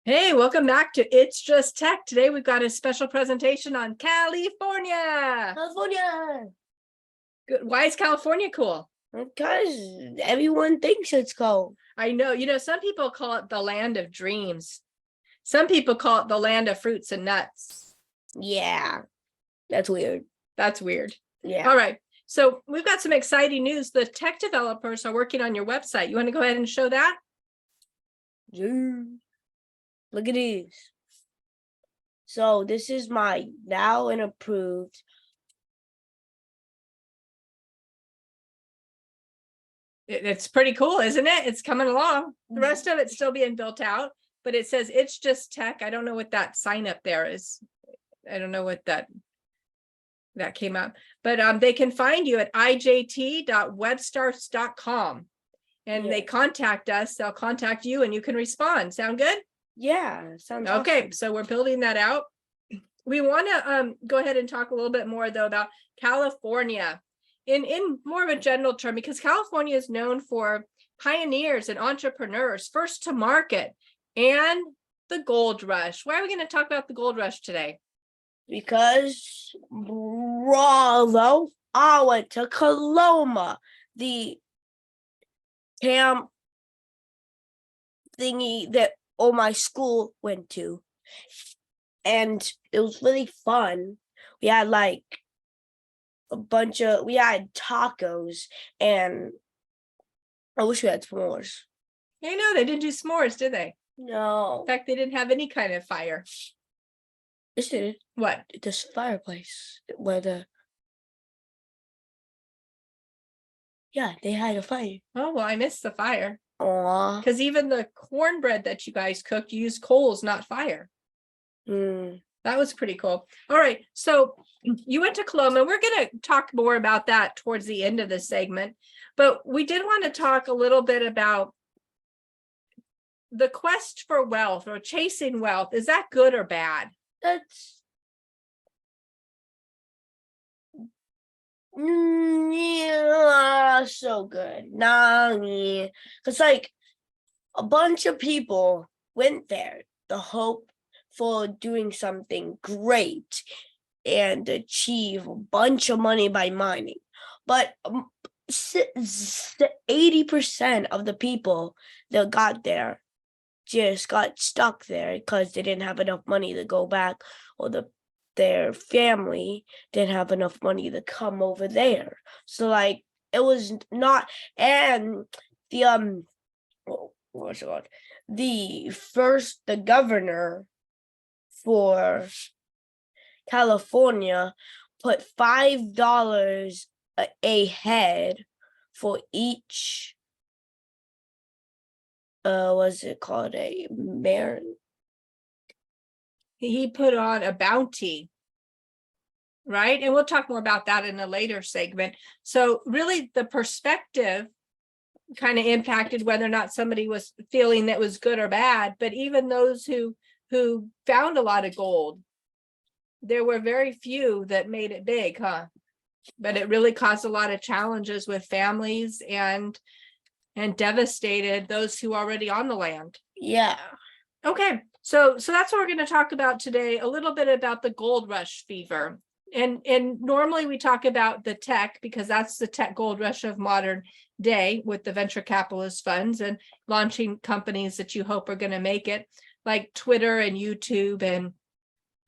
Hey, welcome back to It's Just Tech. Today we've got a special presentation on California. California. Good. Why is California cool? Because everyone thinks it's cold. I know, some people call it the land of dreams. Some people call it the land of fruits and nuts. Yeah, that's weird. That's weird. Yeah. All right. So we've got some exciting news. The tech developers are working on your website. You want to go ahead and show that? Yeah. Look at this. So this is my now and approved. It's pretty cool, isn't it? It's coming along. The rest of it's still being built out, but it says It's Just Tech. I don't know what that sign up there is. I don't know what that came out, but they can find you at ijt.webstarts.com and they contact us. They'll contact you and you can respond. Sound good? Yeah, sounds okay. awesome. So we're building that out. We want to go ahead and talk a little bit more though about California in more of a general term, because California is known for pioneers and entrepreneurs, first to market, and the gold rush. Why are we going to talk about the gold rush today? Because bravo, I went to Coloma, the camp thingy that all my school went to, and it was really fun. We had like we had tacos, and I wish we had s'mores. I know they didn't do s'mores, did they? No. In fact, they didn't have any kind of fire. Yes, they did. What? This fireplace where they had a fire. Oh, well, I missed the fire. Aw. Because even the cornbread that you guys cooked, you used coals, not fire. That was pretty cool. All right. So you went to Coloma. We're going to talk more about that towards the end of the segment. But we did want to talk a little bit about the quest for wealth or chasing wealth. Is that good or bad? That's so good. Because like a bunch of people went there, the hope for doing something great and achieve a bunch of money by mining. But 80% of the people that got there just got stuck there because they didn't have enough money to go back, or their family didn't have enough money to come over there. So like it was not, and the what's it called? The governor for California put $5 a head for each what's it called, a mayor? He put on a bounty, right? And we'll talk more about that in a later segment. So really the perspective kind of impacted whether or not somebody was feeling that was good or bad. But even those who found a lot of gold, there were very few that made it big, huh? But it really caused a lot of challenges with families and devastated those who are already on the land. Yeah. Okay, so that's what we're going to talk about today, a little bit about the gold rush fever. And normally we talk about the tech because that's the tech gold rush of modern day with the venture capitalist funds and launching companies that you hope are going to make it, like Twitter and YouTube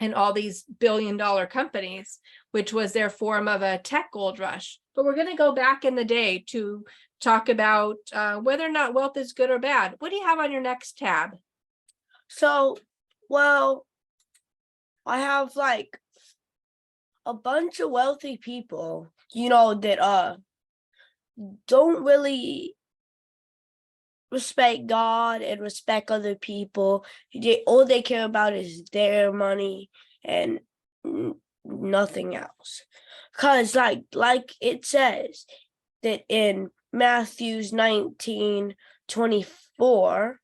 and all these billion-dollar companies, which was their form of a tech gold rush. But we're going to go back in the day to talk about whether or not wealth is good or bad. What do you have on your next tab? So, well, I have like a bunch of wealthy people, that don't really respect God and respect other people. All they care about is their money and nothing else. Because like it says that in Matthews 19:24,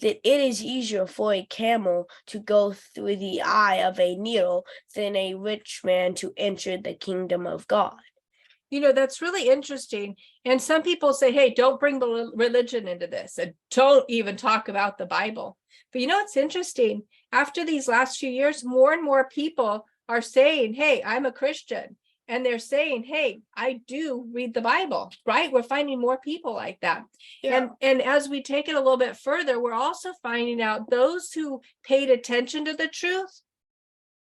that it is easier for a camel to go through the eye of a needle than a rich man to enter the kingdom of God. That's really interesting. And some people say, hey, don't bring religion into this and don't even talk about the Bible. But it's interesting. After these last few years, more and more people are saying, hey, I'm a Christian. And they're saying, hey, I do read the Bible, right? We're finding more people like that. Yeah. And as we take it a little bit further, we're also finding out those who paid attention to the truth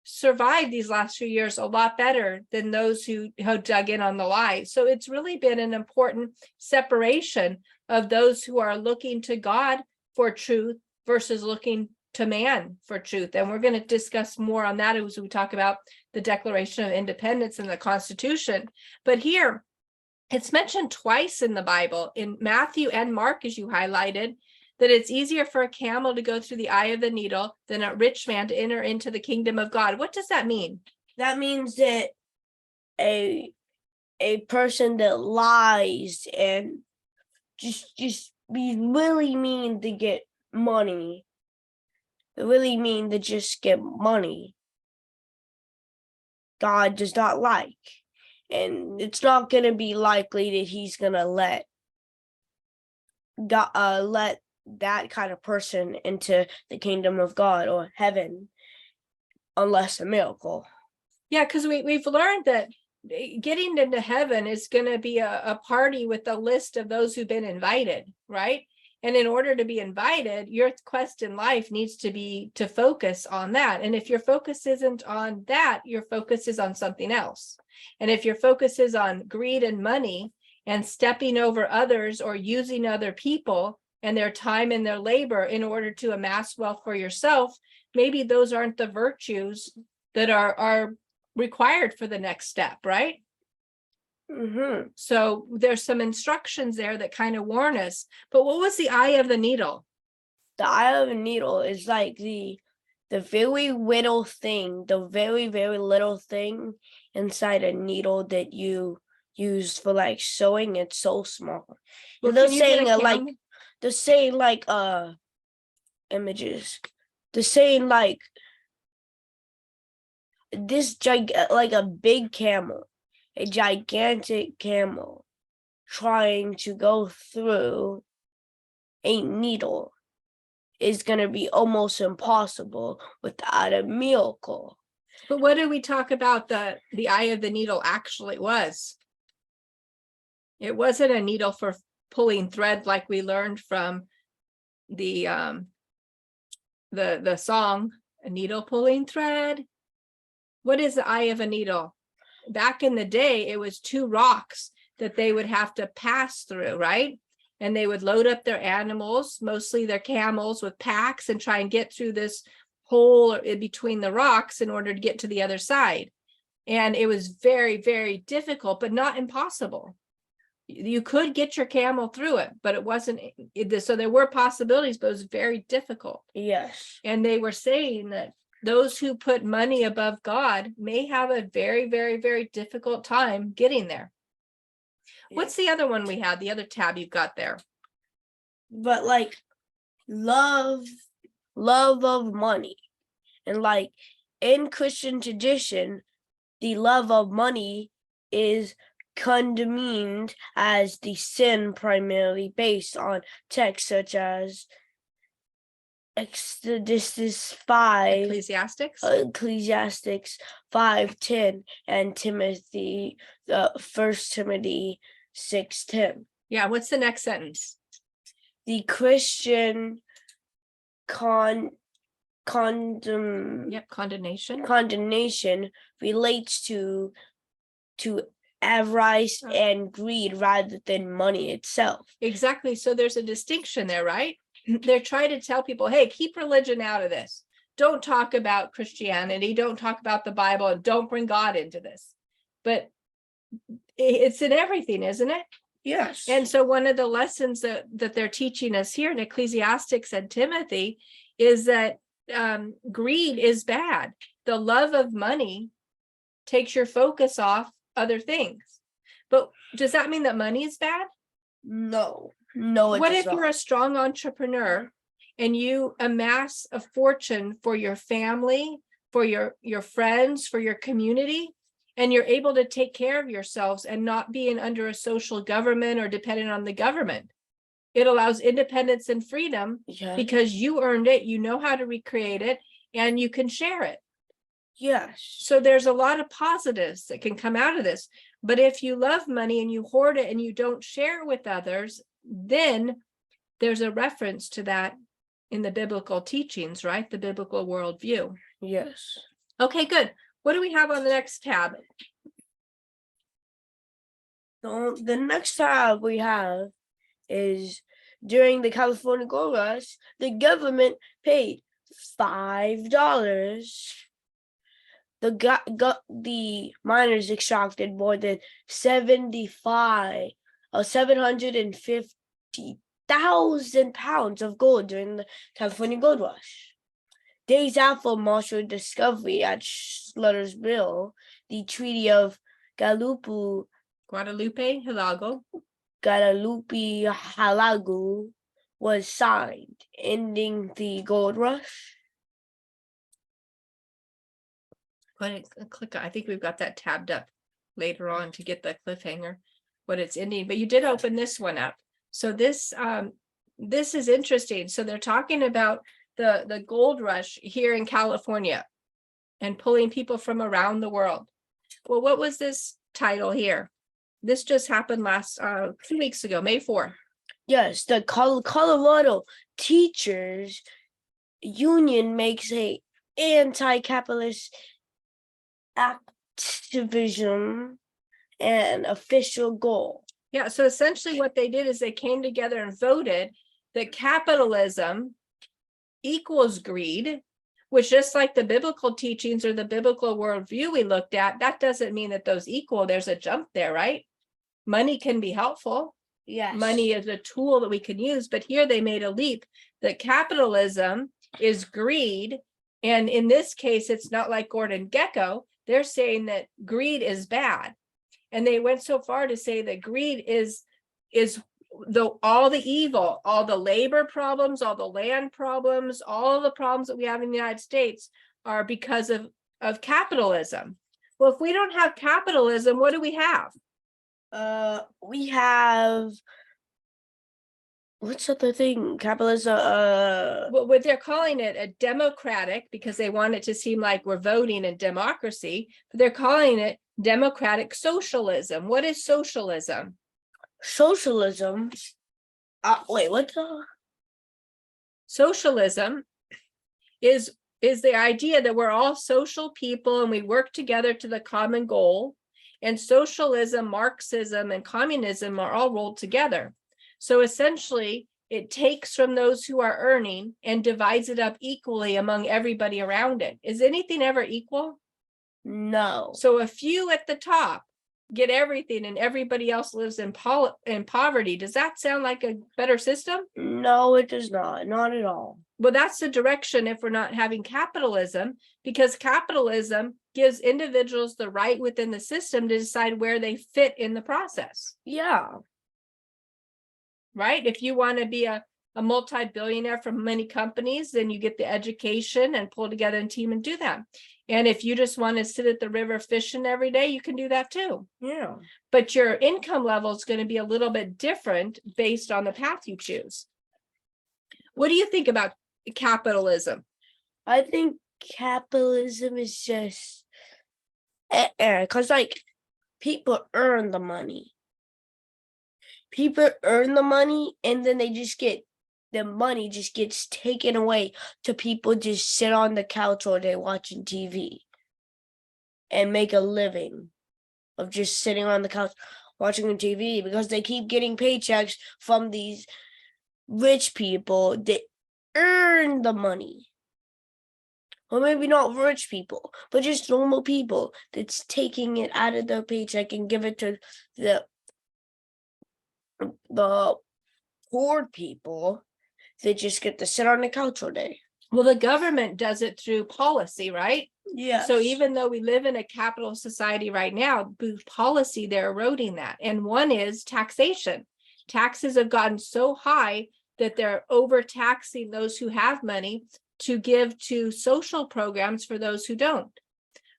survived these last few years a lot better than those who dug in on the lie. So it's really been an important separation of those who are looking to God for truth versus looking to man for truth. And we're going to discuss more on that as we talk about the Declaration of Independence and the Constitution. But here, it's mentioned twice in the Bible, in Matthew and Mark, as you highlighted, that it's easier for a camel to go through the eye of the needle than a rich man to enter into the kingdom of God. What does that mean? That means that a person that lies and just be really mean to get money, really mean to just get money, God does not like. And it's not going to be likely that he's going to let God, let that kind of person into the kingdom of God or heaven unless a miracle. Yeah, because we've learned that getting into heaven is going to be a party with a list of those who've been invited, right? And in order to be invited, your quest in life needs to be to focus on that. And if your focus isn't on that, your focus is on something else. And if your focus is on greed and money and stepping over others or using other people and their time and their labor in order to amass wealth for yourself, maybe those aren't the virtues that are required for the next step, right? Mm-hmm. So there's some instructions there that kind of warn us. But what was the eye of the needle? The eye of a needle is like the very little thing, the very, very little thing inside a needle that you use for like sewing. It's so small. Well, They're can you get saying they're saying images. They're saying like this like a big camel, a gigantic camel trying to go through a needle is going to be almost impossible without a miracle. But what did we talk about the eye of the needle actually was? It wasn't a needle for pulling thread like we learned from the song, a needle pulling thread. What is the eye of a needle? Back in the day, it was two rocks that they would have to pass through, right? And they would load up their animals, mostly their camels, with packs and try and get through this hole in between the rocks in order to get to the other side. And it was very, very difficult, but not impossible. You could get your camel through it, but it wasn't. So there were possibilities, but it was very difficult. Yes. And they were saying that those who put money above God may have a very, very, very difficult time getting there. What's the other one we had? The other tab you've got there? But like love of money. And like in Christian tradition, the love of money is condemned as the sin primarily based on texts such as Exodus 5, Ecclesiastics 5:10, and Timothy, 1 Timothy 6:10. Yeah, what's the next sentence? The Christian condemnation relates to avarice and greed rather than money itself. Exactly. So there's a distinction there, right? They're trying to tell people, hey, keep religion out of this. Don't talk about Christianity. Don't talk about the Bible. And don't bring God into this. But it's in everything, isn't it? Yes. And so one of the lessons that they're teaching us here in Ecclesiastics and Timothy is that greed is bad. The love of money takes your focus off other things. But does that mean that money is bad? No, What if you're a strong entrepreneur and you amass a fortune for your family, for your friends, for your community, and you're able to take care of yourselves and not being under a social government or dependent on the government. It allows independence and freedom Yeah. because you earned it, you know how to recreate it, and you can share it. Yes. So there's a lot of positives that can come out of this. But if you love money and you hoard it and you don't share it with others, then there's a reference to that in the biblical teachings, right? The biblical worldview. Yes. Okay, good. What do we have on the next tab? So the next tab we have is during the California Gold Rush, the government paid $5. The miners extracted more than 750,000 pounds of gold during the California Gold Rush. Days after Marshall's discovery at Slaughter's Mill, the Treaty of Guadalupe Hidalgo was signed, ending the gold rush. Click. I think we've got that tabbed up later on to get the cliffhanger, what it's ending. But you did open this one up. So this is interesting. So they're talking about the gold rush here in California and pulling people from around the world. Well, what was this title here? This just happened last 2 weeks ago, May 4th. Yes, the Colorado Teachers Union makes a anti-capitalist activism an official goal. Yeah, so essentially what they did is they came together and voted that capitalism equals greed, which, just like the biblical teachings or the biblical worldview we looked at, that doesn't mean that those equal. There's a jump there, right? Money can be helpful. Yes. Money is a tool that we can use, but here they made a leap that capitalism is greed. And in this case, it's not like Gordon Gekko. They're saying that greed is bad. And they went so far to say that greed is all the evil, all the labor problems, all the land problems, all the problems that we have in the United States are because of capitalism. Well, if we don't have capitalism, what do we have? We have, what's the thing? Capitalism. Well, what they're calling it a democratic, because they want it to seem like we're voting in democracy, but they're calling it democratic socialism. What is socialism? Socialism. Wait, what the? Socialism is the idea that we're all social people and we work together to the common goal. And socialism, Marxism, and communism are all rolled together. So essentially, it takes from those who are earning and divides it up equally among everybody around it. Is anything ever equal? No. So a few at the top get everything and everybody else lives in poverty. Does that sound like a better system? No, it does not. Not at all. Well, that's the direction if we're not having capitalism, because capitalism gives individuals the right within the system to decide where they fit in the process. Yeah. Right? If you want to be a multi-billionaire from many companies, then you get the education and pull together a team and do that. And if you just want to sit at the river fishing every day, you can do that too. Yeah. But your income level is going to be a little bit different based on the path you choose. What do you think about capitalism? I think capitalism is just because like people earn the money. People earn the money and then they just get the money just gets taken away to people just sit on the couch all day watching TV and make a living of just sitting on the couch watching TV because they keep getting paychecks from these rich people that earn the money. Or maybe not rich people, but just normal people that's taking it out of their paycheck and give it to the poor people that just get to sit on the couch all day. Well, the government does it through policy, right? Yeah. So even though we live in a capital society right now, through policy, they're eroding that. And one is taxation. Taxes have gotten so high that they're overtaxing those who have money to give to social programs for those who don't.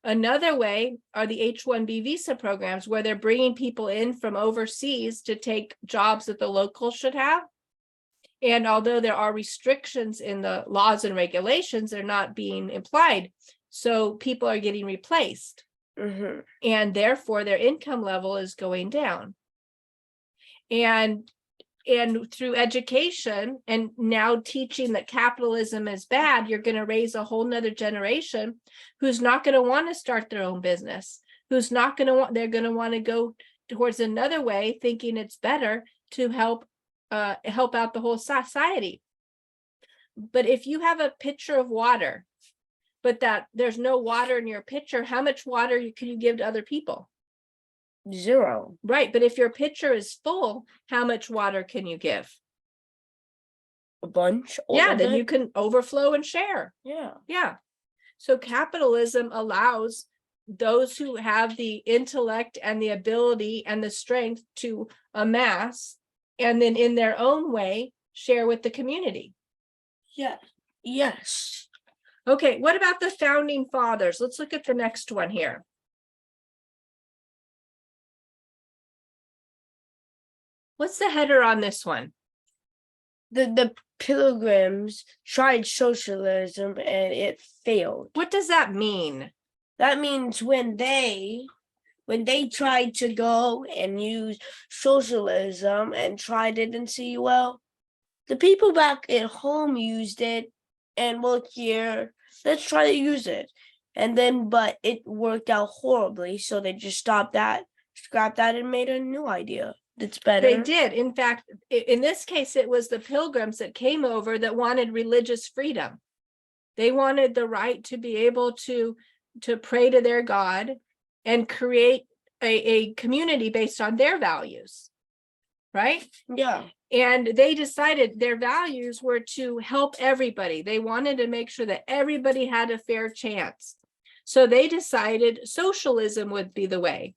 Another way are the H-1B visa programs, where they're bringing people in from overseas to take jobs that the locals should have. And although there are restrictions in the laws and regulations, they're not being applied. So people are getting replaced. And therefore their income level is going down. And through education and now teaching that capitalism is bad, you're going to raise a whole nother generation who's not going to want to start their own business, who's not going to want, they're going to want to go towards another way, thinking it's better to help out the whole society. But if you have a pitcher of water, but that there's no water in your pitcher, how much water can you give to other people? Zero. Right, but if your pitcher is full, how much water can you give? A bunch. Yeah, then you can overflow and share. Yeah. So capitalism allows those who have the intellect and the ability and the strength to amass, and then in their own way, share with the community. Yeah. Yes. Okay, what about the founding fathers? Let's look at the next one here. What's the header on this one? The Pilgrims tried socialism and it failed. What does that mean? That means when they tried to go and use socialism and tried it and see, well, the people back at home used it, and look here, let's try to use it. And then, but it worked out horribly, so they just scrapped that and made a new idea that's better. They did. In fact, in this case, it was the Pilgrims that came over that wanted religious freedom. They wanted the right to be able to pray to their God and create a community based on their values, right? Yeah. And they decided their values were to help everybody. They wanted to make sure that everybody had a fair chance. So they decided socialism would be the way.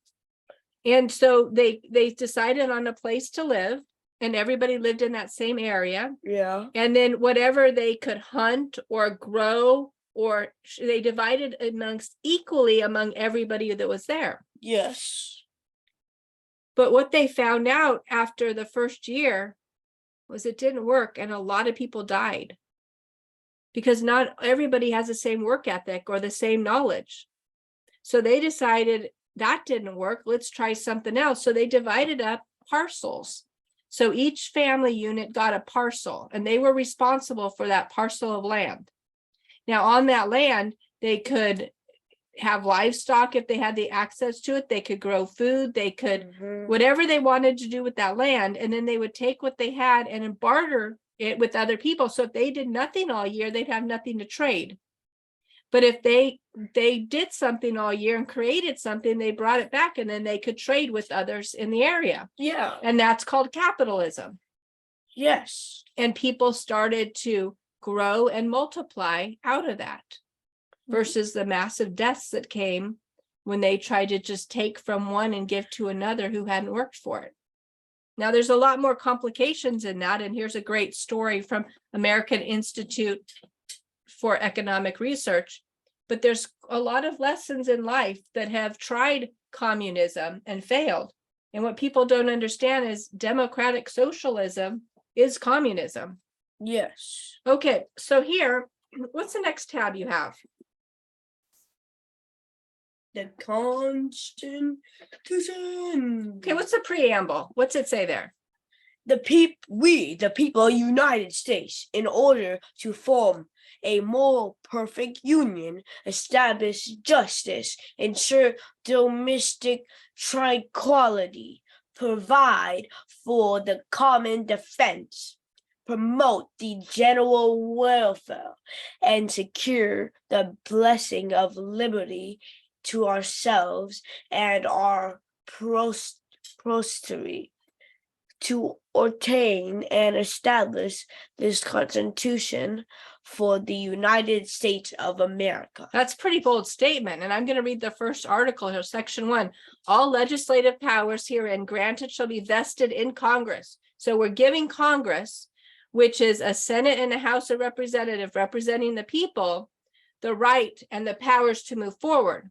And so they decided on a place to live, and everybody lived in that same area. Yeah. And then whatever they could hunt or grow, or they divided equally among everybody that was there. Yes. But what they found out after the first year was it didn't work, and a lot of people died because not everybody has the same work ethic or the same knowledge. So they decided that didn't work. Let's try something else. So they divided up parcels. So each family unit got a parcel, and they were responsible for that parcel of land. Now, on that land, they could have livestock if they had the access to it. They could grow food. They could whatever they wanted to do with that land. And then they would take what they had and barter it with other people. So if they did nothing all year, they'd have nothing to trade. But if they did something all year and created something, they brought it back, and then they could trade with others in the area. Yeah. And that's called capitalism. Yes. And people started to grow and multiply out of that, versus the massive deaths that came when they tried to just take from one and give to another who hadn't worked for it. Now, there's a lot more complications in that. And here's a great story from American Institute for Economic Research. But there's a lot of lessons in life that have tried communism and failed. And what people don't understand is democratic socialism is communism. Yes. Okay, so here, what's the next tab you have? The Constitution. Okay, what's the preamble? What's it say there? We, the people of the United States, in order to form a more perfect union, establish justice, ensure domestic tranquility, provide for the common defense, promote the general welfare, and secure the blessing of liberty to ourselves and our posterity, to obtain and establish this Constitution for the United States of America. That's a pretty bold statement. And I'm going to read the first article here, section 1. All legislative powers herein granted shall be vested in Congress. So we're giving Congress, which is a Senate and a House of Representatives representing the people, the right and the powers to move forward.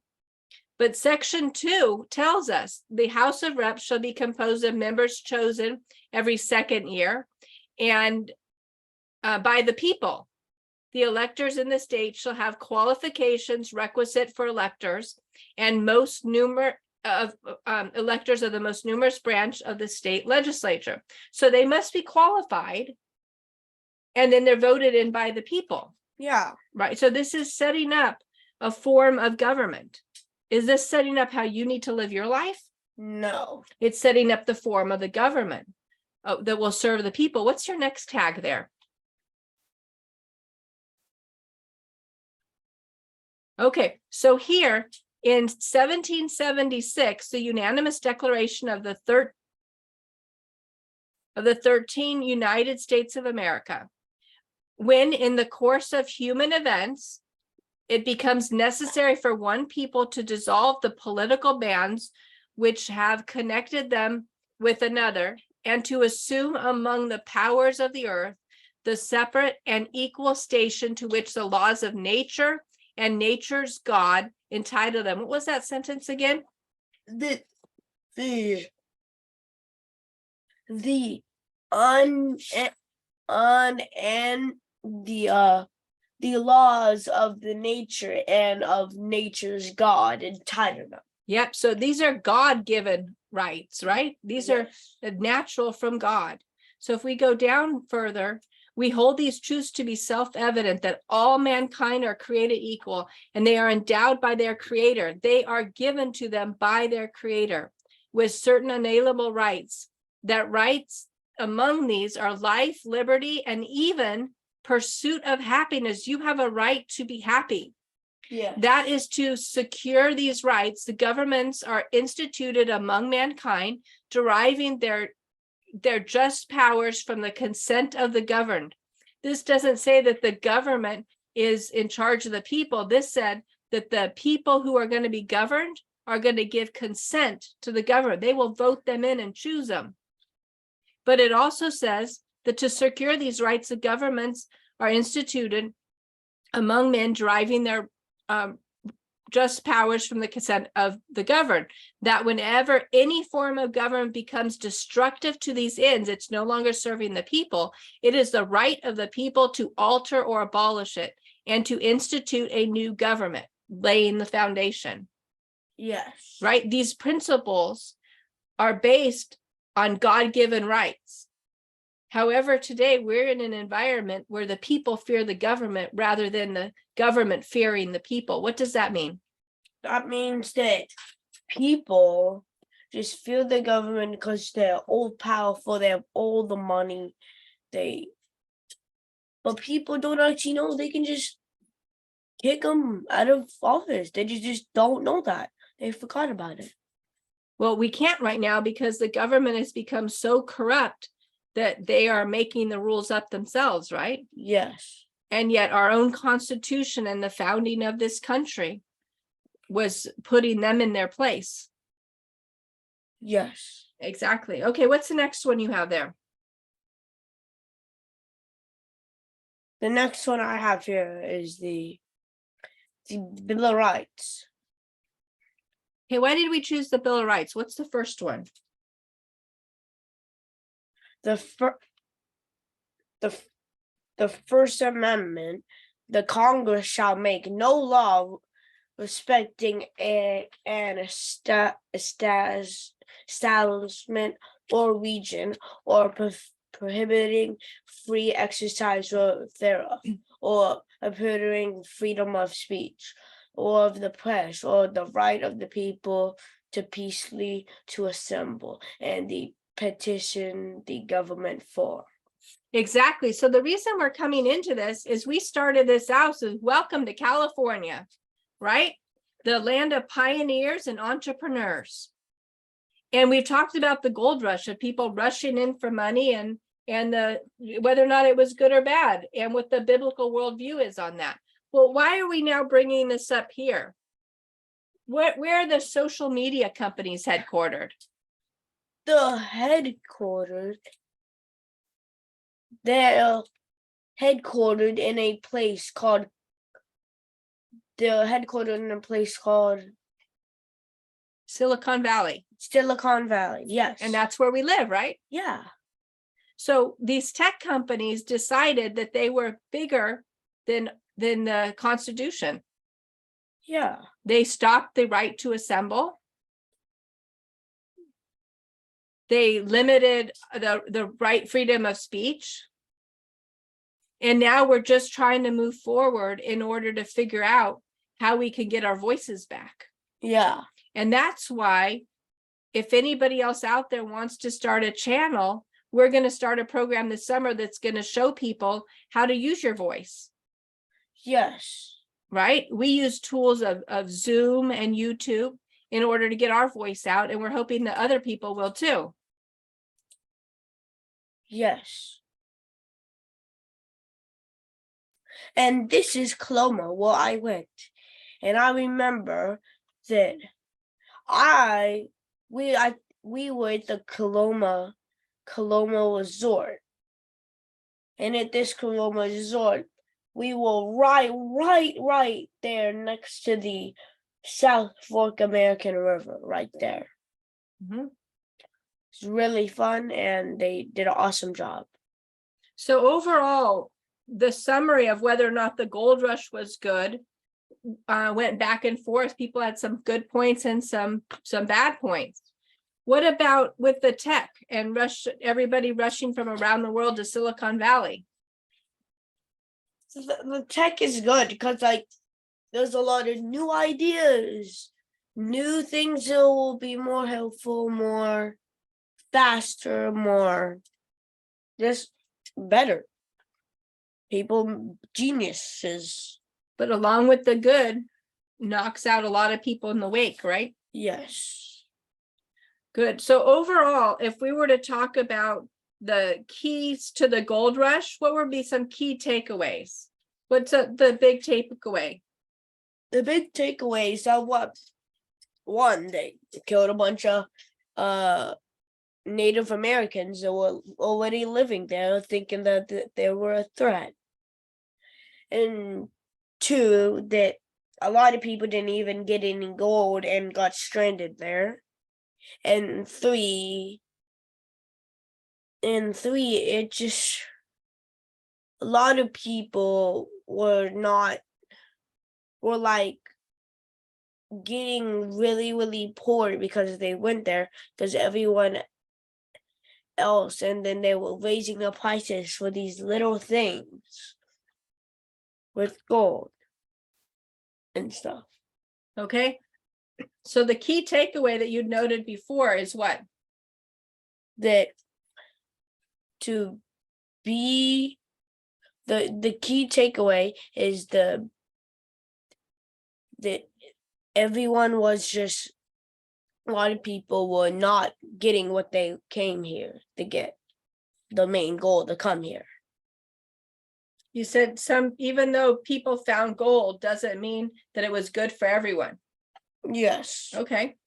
But section 2 tells us the House of Reps shall be composed of members chosen every second year and by the people. The electors in the state shall have qualifications requisite for electors, and most electors of the most numerous branch of the state legislature. So they must be qualified, and then they're voted in by the people. Yeah. Right. So this is setting up a form of government. Is this setting up how you need to live your life? No. It's setting up the form of the government that will serve the people. What's your next tag there? Okay, so here in 1776, the unanimous declaration of the 13 United States of America, when in the course of human events, it becomes necessary for one people to dissolve the political bands which have connected them with another, and to assume among the powers of the earth the separate and equal station to which the laws of nature and nature's God entitle them. What was that sentence again? The laws of the nature and of nature's God entitle them. Yep. So these are God-given rights, right? These are natural from God. So if we go down further, we hold these truths to be self-evident that all mankind are created equal and they are endowed by their creator. They are given to them by their creator with certain unalienable rights. That rights among these are life, liberty, and even pursuit of happiness. You have a right to be happy. Yeah. That is to secure these rights. The governments are instituted among mankind, deriving their just powers from the consent of the governed. This doesn't say that the government is in charge of the people. This said that the people who are going to be governed are going to give consent to the government. They will vote them in and choose them. But it also says that to secure these rights, the governments are instituted among men, deriving their just powers from the consent of the governed, that whenever any form of government becomes destructive to these ends, it's no longer serving the people. It is the right of the people to alter or abolish it and to institute a new government, laying the foundation. Yes. Right? These principles are based on God-given rights. However, today we're in an environment where the people fear the government rather than the government fearing the people. What does that mean? That means that people just fear the government because they're all powerful, they have all the money, but people don't actually know they can just kick them out of office. They just don't know that. They forgot about it. Well, we can't right now because the government has become so corrupt that they are making the rules up themselves, right? Yes. And yet our own Constitution and the founding of this country was putting them in their place. Yes. Exactly. Okay, what's the next one you have there? The next one I have here is the Bill of Rights. Okay, why did we choose the Bill of Rights? What's the first one? The First Amendment, the Congress shall make no law respecting an establishment or region, or prohibiting free exercise thereof, or prohibiting freedom of speech, or of the press, or the right of the people to peacefully to assemble, and the petition the government for. Exactly. So the reason we're coming into this is we started this out as welcome to California, right? The land of pioneers and entrepreneurs. And we've talked about the gold rush of people rushing in for money and whether or not it was good or bad and what the biblical worldview is on that. Well, why are we now bringing this up here? Where are the social media companies headquartered? They're headquartered in a place called Silicon Valley. Silicon Valley, yes. And that's where we live, right? yeah. So these tech companies decided that they were bigger than the Constitution. Yeah. They stopped the right to assemble. They limited the right freedom of speech. And now we're just trying to move forward in order to figure out how we can get our voices back. Yeah. And that's why, if anybody else out there wants to start a channel, we're going to start a program this summer that's going to show people how to use your voice. Yes. Right? We use tools of Zoom and YouTube in order to get our voice out, and we're hoping that other people will too. Yes. And this is Coloma, where I went. And I remember that we were at the Coloma Resort. And at this Coloma Resort, we were right there next to the South Fork American River, right there. Mm-hmm. It's really fun, and they did an awesome job. So overall, the summary of whether or not the gold rush was good went back and forth. People had some good points and some bad points. What about with the tech and everybody rushing from around the world to Silicon Valley? The tech is good because there's a lot of new ideas, new things that will be more helpful, more faster, more just better. People, geniuses. But along with the good, knocks out a lot of people in the wake, right? Yes. Good. So overall, if we were to talk about the keys to the gold rush, what would be some key takeaways? What's the big takeaway? The big takeaways are what? One, they killed a bunch of Native Americans that were already living there, thinking that they were a threat. And two, that a lot of people didn't even get any gold and got stranded there. And three, it just, a lot of people were like getting really poor because they went there, because everyone else, and then they were raising the prices for these little things with gold and stuff. Okay. So the key takeaway that you noted before is what? That to be the key takeaway is that everyone was just, a lot of people were not getting what they came here to get, the main goal to come here. You said even though people found gold, doesn't mean that it was good for everyone. Yes. Okay.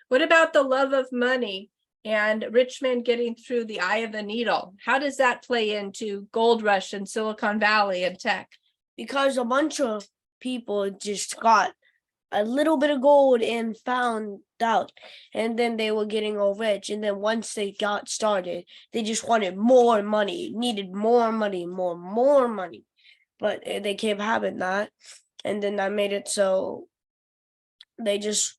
What about the love of money and rich men getting through the eye of the needle? How does that play into gold rush in Silicon Valley and tech? Because a bunch of people just got a little bit of gold and found out, and then they were getting all rich, and then once they got started, they just wanted more money, needed more money, more money, but they kept having that, and then that made it so they just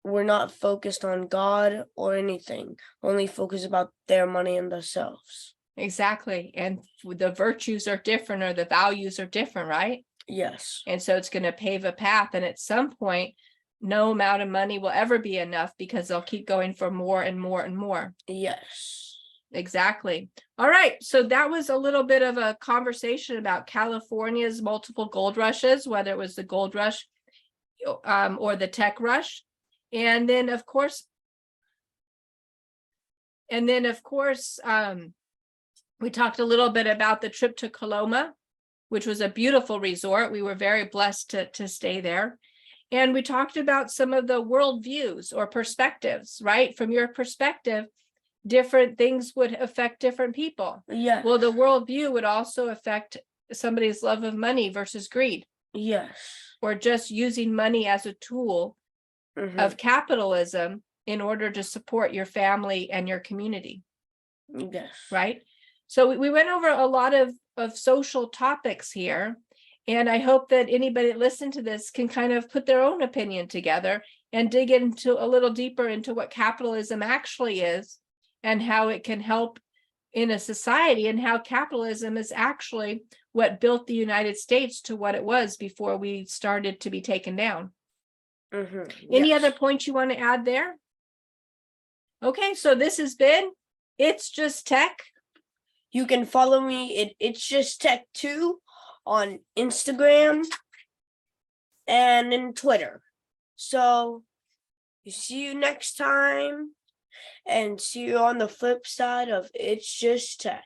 were not focused on God or anything, only focused about their money and themselves. Exactly. And the virtues are different, or the values are different, right? Yes. And so it's going to pave a path, and at some point no amount of money will ever be enough, because they'll keep going for more and more and more. Yes. Exactly. All right. So that was a little bit of a conversation about California's multiple gold rushes, whether it was the gold rush or the tech rush. And then of course, we talked a little bit about the trip to Coloma, which was a beautiful resort. We were very blessed to stay there. And we talked about some of the worldviews or perspectives, right? From your perspective, different things would affect different people. Yeah. Well, the worldview would also affect somebody's love of money versus greed. Yes. Or just using money as a tool of capitalism in order to support your family and your community, Yes. right? So we went over a lot of social topics here, and I hope that anybody that listened to this can kind of put their own opinion together and dig into a little deeper into what capitalism actually is and how it can help in a society, and how capitalism is actually what built the United States to what it was before we started to be taken down. Any Yes. other points you want to add there? Okay, so this has been It's Just Tech. You can follow me. It's Just Tech 2 on Instagram and in Twitter. So see you next time, and see you on the flip side of It's Just Tech.